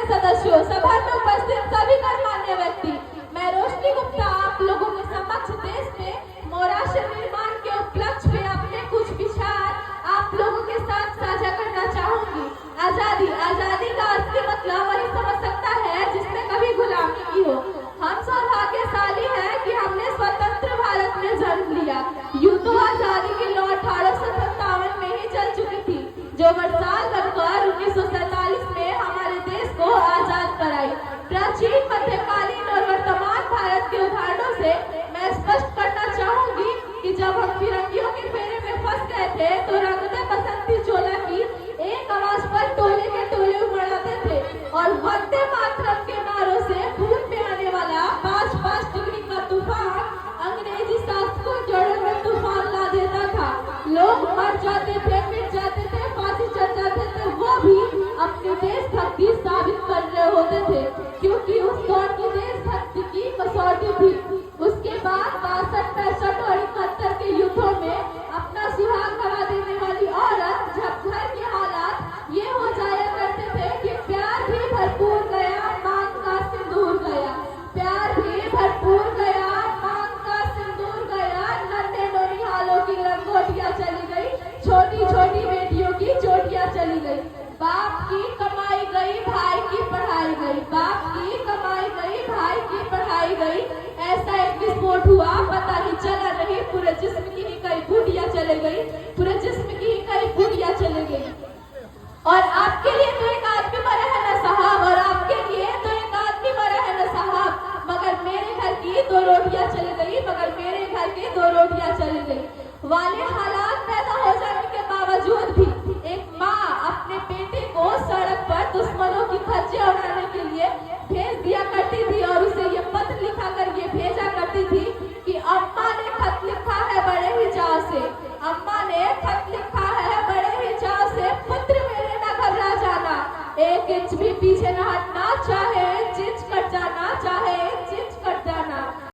के सदस्यों, सभा में उपस्थित सभी गणमान्य व्यक्ति, मैं रोशनी गुप्ता आप लोगों के समक्ष देश में मोराशय निर्माण के उपलक्ष्य में अपने कुछ विचार आप लोगों के साथ साझा करना चाहूंगी। आजादी, आजादी का असली मतलब वही समझ सकता है जिसने कभी गुलामी की हो। हम सौभाग्यशाली हैं कि हमने स्वतंत्र भारत में जन्म लिया। यूं तो आजादी की लौ 1857 में ही चल चुकी थी, जो वर्षाल बनकर 1947 में हमारे देश को आजाद कराई। प्राचीन, मध्यकालीन और वर्तमान भारत के उदाहरणों से मैं स्पष्ट करना चाहूंगी कि जब हम फिरंगियों के फेरे में फंस गए थे तो रंगते बसंती चोला की एक आवाज पर टोले के टोले उमड़ाते थे और वंदे मातरम के नारों से खून में आने वाला 5-5 डिग्री का तूफान अंग्रेजी शासकों जोड़ों में तूफान ला देता था। लोग मर जाते थे, मिट जाते थे, फांसी चढ़ जाते थे, वो भी अपनी देशभक्ति साबित कर रहे होते थे, क्योंकि उस दौर की देशभक्ति की कसौटी थी। उसके बाद 62, 65 और 71 के युद्धों में अपना सुहाग गवा देने वाली औरत जब घर के हालात ये हो जाया करते थे कि प्यार भी भरपूर गया, मांग का सिंदूर गया, प्यार भी भरपूर गया, मांग का सिंदूर गया, नन्हे नौनिहालों की लंगोटियां चली गई, छोटी छोटी बेटियों की चोटियां चली गई, बाप की कमाई गई, भाई की पढ़ाई गई, बाप की कमाई गई, भाई की पढ़ाई गई। ऐसा एक विस्फोट हुआ, पता ही चला नहीं, पूरे जिस्म की ही कई बूटियां चले गई, पूरे जिस्म की ही कई बूटियां चले गई। और आपके लिए तो एक आदमी मरा है ना साहब, और आपके लिए तो एक आदमी मरा है ना साहब, मगर मेरे घर की 2 रोटियां चली गई, मगर मेरे घर की 2 रोटियां चली गई वाले हालात पैदा हो जाने के बावजूद भी एक माँ अपने बेटे को सड़क पर दुश्मनों की धज्जियां उड़ाने के लिए भेज दिया करती थी और उसे ये पत्र लिखा कर ये भेजा करती थी कि अम्मा ने खत लिखा है बड़े ही चाव से, अम्मा ने खत लिखा है बड़े ही चाव से, पुत्र मेरे न घबरा जाना, 1 इंच भी पीछे न हटना, चाहे इंच कट जाना,